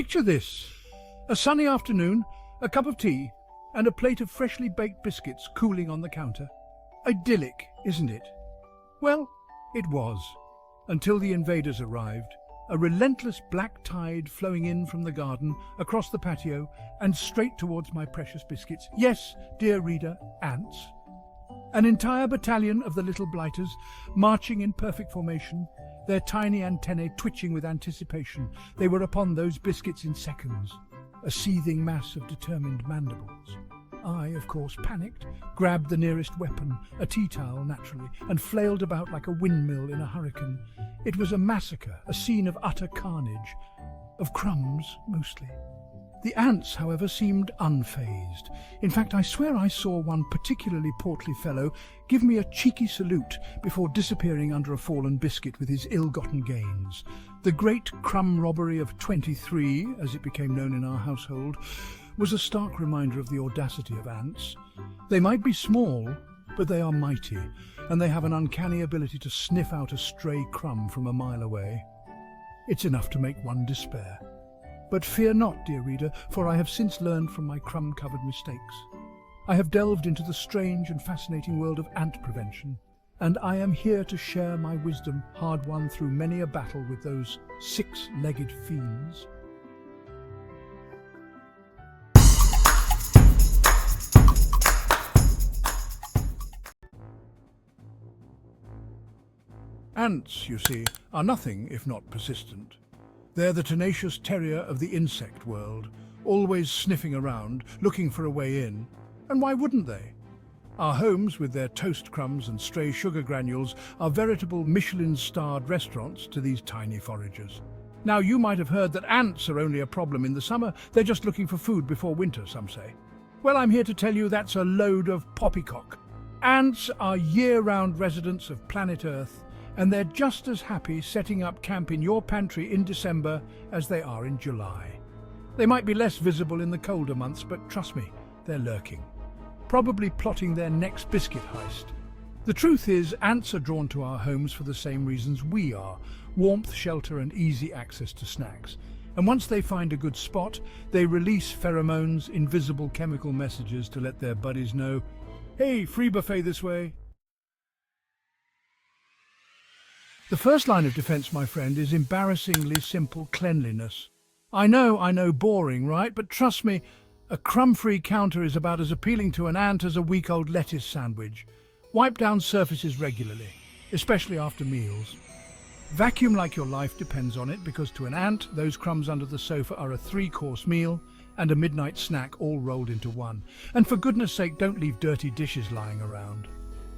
Picture this. A sunny afternoon, a cup of tea, and a plate of freshly baked biscuits cooling on the counter. Idyllic, isn't it? Well, it was, until the invaders arrived. A relentless black tide flowing in from the garden, across the patio, and straight towards my precious biscuits. Yes, dear reader, ants. An entire battalion of the little blighters, marching in perfect formation, their tiny antennae twitching with anticipation. They were upon those biscuits in seconds, a seething mass of determined mandibles. I, of course, panicked, grabbed the nearest weapon, a tea towel naturally, and flailed about like a windmill in a hurricane. It was a massacre, a scene of utter carnage, of crumbs mostly. The ants, however, seemed unfazed. In fact, I swear I saw one particularly portly fellow give me a cheeky salute before disappearing under a fallen biscuit with his ill-gotten gains. The great Crumb Robbery of 23, as it became known in our household, was a stark reminder of the audacity of ants. They might be small, but they are mighty, and they have an uncanny ability to sniff out a stray crumb from a mile away. It's enough to make one despair. But fear not, dear reader, for I have since learned from my crumb-covered mistakes. I have delved into the strange and fascinating world of ant prevention, and I am here to share my wisdom, hard-won through many a battle with those six-legged fiends. Ants, you see, are nothing if not persistent. They're the tenacious terrier of the insect world, always sniffing around, looking for a way in. And why wouldn't they? Our homes, with their toast crumbs and stray sugar granules, are veritable Michelin-starred restaurants to these tiny foragers. Now, you might have heard that ants are only a problem in the summer. They're just looking for food before winter, some say. Well, I'm here to tell you that's a load of poppycock. Ants are year-round residents of planet Earth, and they're just as happy setting up camp in your pantry in December as they are in July. They might be less visible in the colder months, but trust me, they're lurking, probably plotting their next biscuit heist. The truth is, ants are drawn to our homes for the same reasons we are: warmth, shelter, and easy access to snacks. And once they find a good spot, they release pheromones, invisible chemical messages to let their buddies know, hey, free buffet this way. The first line of defense, my friend, is embarrassingly simple cleanliness. I know, boring, right? But trust me, a crumb-free counter is about as appealing to an ant as a week-old lettuce sandwich. Wipe down surfaces regularly, especially after meals. Vacuum like your life depends on it, because to an ant, those crumbs under the sofa are a 3-course meal and a midnight snack all rolled into one. And for goodness sake, don't leave dirty dishes lying around.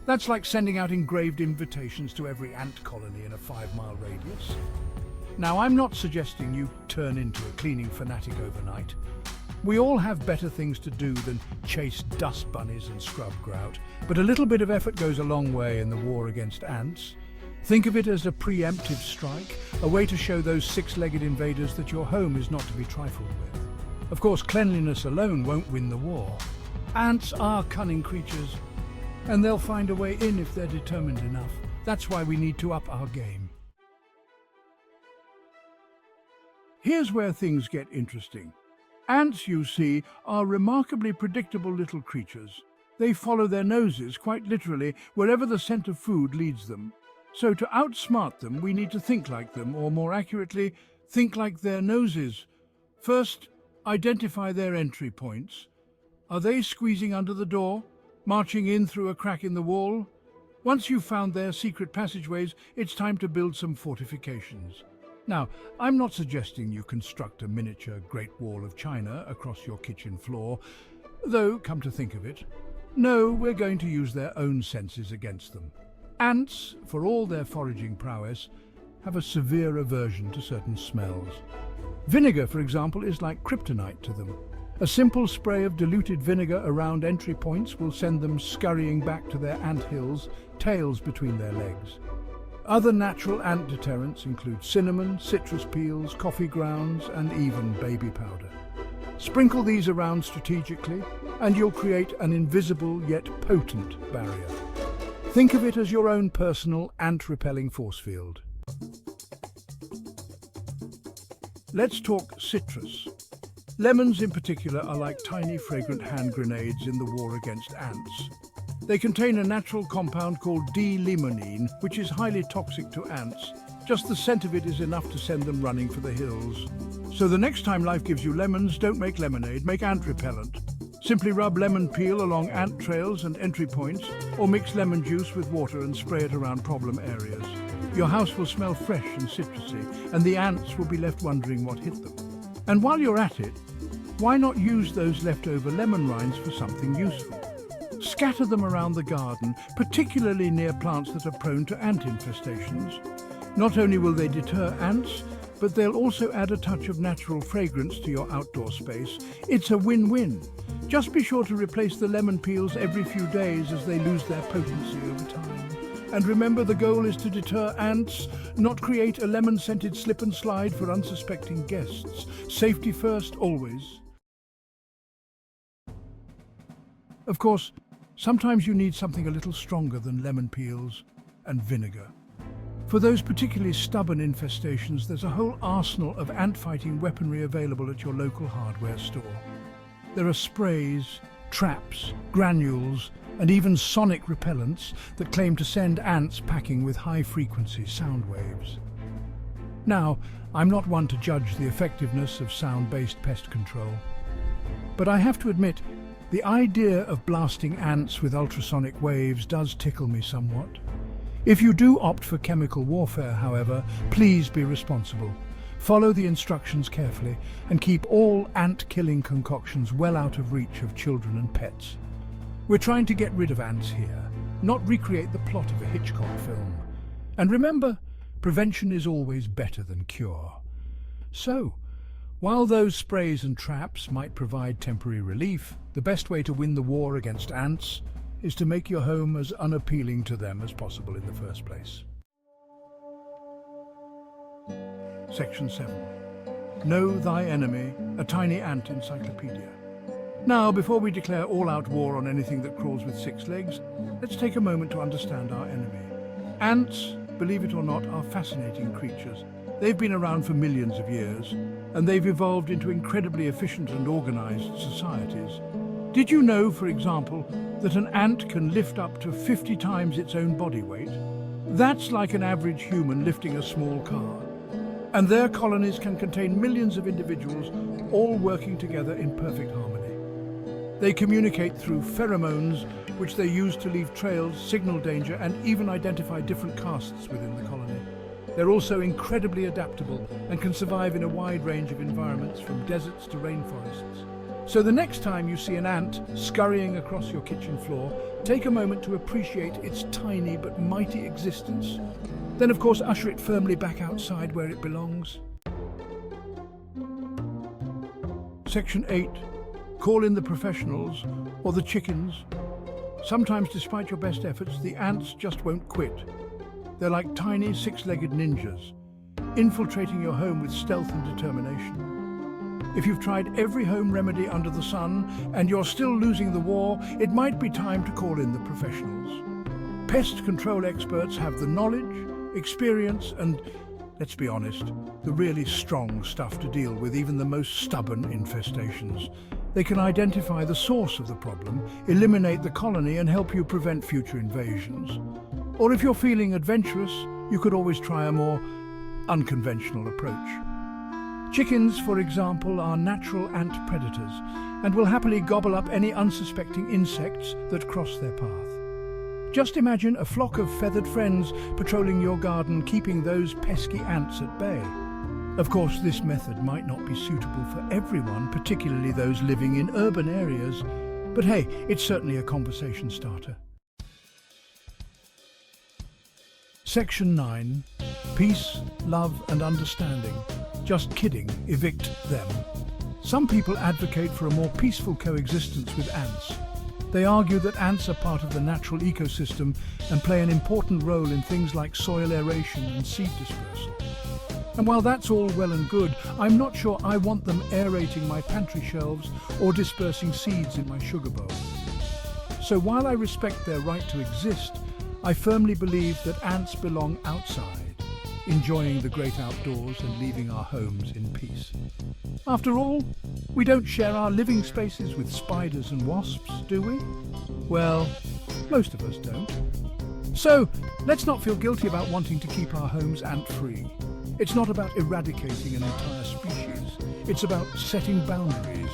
That's like sending out engraved invitations to every ant colony in a 5-mile radius. Now, I'm not suggesting you turn into a cleaning fanatic overnight. We all have better things to do than chase dust bunnies and scrub grout, but a little bit of effort goes a long way in the war against ants. Think of it as a preemptive strike, a way to show those 6-legged invaders that your home is not to be trifled with. Of course, cleanliness alone won't win the war. Ants are cunning creatures, and they'll find a way in if they're determined enough. That's why we need to up our game. Here's where things get interesting. Ants, you see, are remarkably predictable little creatures. They follow their noses, quite literally, wherever the scent of food leads them. So to outsmart them, we need to think like them, or more accurately, think like their noses. First, identify their entry points. Are they squeezing under the door? Marching in through a crack in the wall? Once you've found their secret passageways, it's time to build some fortifications. Now, I'm not suggesting you construct a miniature Great Wall of China across your kitchen floor, though, come to think of it, no, we're going to use their own senses against them. Ants, for all their foraging prowess, have a severe aversion to certain smells. Vinegar, for example, is like kryptonite to them. A simple spray of diluted vinegar around entry points will send them scurrying back to their ant hills, tails between their legs. Other natural ant deterrents include cinnamon, citrus peels, coffee grounds, and even baby powder. Sprinkle these around strategically, and you'll create an invisible yet potent barrier. Think of it as your own personal ant-repelling force field. Let's talk citrus. Lemons in particular are like tiny fragrant hand grenades in the war against ants. They contain a natural compound called D-limonene, which is highly toxic to ants. Just the scent of it is enough to send them running for the hills. So the next time life gives you lemons, don't make lemonade, make ant repellent. Simply rub lemon peel along ant trails and entry points, or mix lemon juice with water and spray it around problem areas. Your house will smell fresh and citrusy, and the ants will be left wondering what hit them. And while you're at it, why not use those leftover lemon rinds for something useful? Scatter them around the garden, particularly near plants that are prone to ant infestations. Not only will they deter ants, but they'll also add a touch of natural fragrance to your outdoor space. It's a win-win. Just be sure to replace the lemon peels every few days as they lose their potency over time. And remember, the goal is to deter ants, not create a lemon-scented slip and slide for unsuspecting guests. Safety first, always. Of course, sometimes you need something a little stronger than lemon peels and vinegar. For those particularly stubborn infestations, there's a whole arsenal of ant-fighting weaponry available at your local hardware store. There are sprays, traps, granules, and even sonic repellents that claim to send ants packing with high-frequency sound waves. Now, I'm not one to judge the effectiveness of sound-based pest control, but I have to admit, the idea of blasting ants with ultrasonic waves does tickle me somewhat. If you do opt for chemical warfare, however, please be responsible. Follow the instructions carefully and keep all ant-killing concoctions well out of reach of children and pets. We're trying to get rid of ants here, not recreate the plot of a Hitchcock film. And remember, prevention is always better than cure. So, while those sprays and traps might provide temporary relief, the best way to win the war against ants is to make your home as unappealing to them as possible in the first place. Section 7. Know Thy Enemy, a Tiny Ant Encyclopedia. Now, before we declare all-out war on anything that crawls with 6 legs, let's take a moment to understand our enemy. Ants, believe it or not, are fascinating creatures. They've been around for millions of years, and they've evolved into incredibly efficient and organized societies. Did you know, for example, that an ant can lift up to 50 times its own body weight? That's like an average human lifting a small car. And their colonies can contain millions of individuals, all working together in perfect harmony. They communicate through pheromones, which they use to leave trails, signal danger, and even identify different castes within the colony. They're also incredibly adaptable and can survive in a wide range of environments, from deserts to rainforests. So the next time you see an ant scurrying across your kitchen floor, take a moment to appreciate its tiny but mighty existence. Then, of course, usher it firmly back outside where it belongs. Section 8. Call in the professionals, or the chickens. Sometimes, despite your best efforts, the ants just won't quit. They're like tiny 6-legged ninjas, infiltrating your home with stealth and determination. If you've tried every home remedy under the sun and you're still losing the war, it might be time to call in the professionals. Pest control experts have the knowledge, experience, and, let's be honest, the really strong stuff to deal with even the most stubborn infestations. They can identify the source of the problem, eliminate the colony, and help you prevent future invasions. Or if you're feeling adventurous, you could always try a more unconventional approach. Chickens, for example, are natural ant predators and will happily gobble up any unsuspecting insects that cross their path. Just imagine a flock of feathered friends patrolling your garden, keeping those pesky ants at bay. Of course, this method might not be suitable for everyone, particularly those living in urban areas, but hey, it's certainly a conversation starter. Section 9. Peace, love and understanding. Just kidding, evict them. Some people advocate for a more peaceful coexistence with ants. They argue that ants are part of the natural ecosystem and play an important role in things like soil aeration and seed dispersal. And while that's all well and good, I'm not sure I want them aerating my pantry shelves or dispersing seeds in my sugar bowl. So while I respect their right to exist, I firmly believe that ants belong outside, enjoying the great outdoors and leaving our homes in peace. After all, we don't share our living spaces with spiders and wasps, do we? Well, most of us don't. So, let's not feel guilty about wanting to keep our homes ant-free. It's not about eradicating an entire species. It's about setting boundaries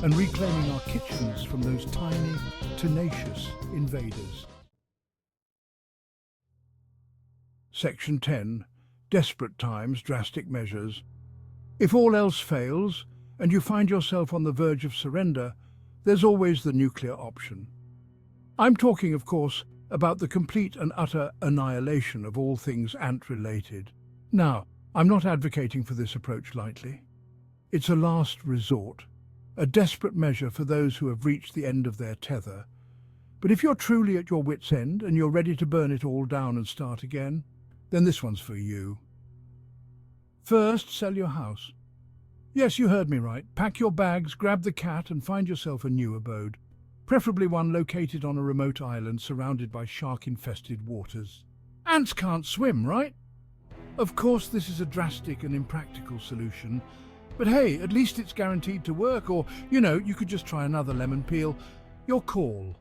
and reclaiming our kitchens from those tiny, tenacious invaders. Section 10. Desperate times, drastic measures. If all else fails, and you find yourself on the verge of surrender, there's always the nuclear option. I'm talking, of course, about the complete and utter annihilation of all things ant-related. Now, I'm not advocating for this approach lightly. It's a last resort, a desperate measure for those who have reached the end of their tether. But if you're truly at your wit's end and you're ready to burn it all down and start again, then this one's for you. First, sell your house. Yes, you heard me right. Pack your bags, grab the cat, and find yourself a new abode. Preferably one located on a remote island surrounded by shark-infested waters. Ants can't swim, right? Of course, this is a drastic and impractical solution. But hey, at least it's guaranteed to work, or, you could just try another lemon peel. Your call.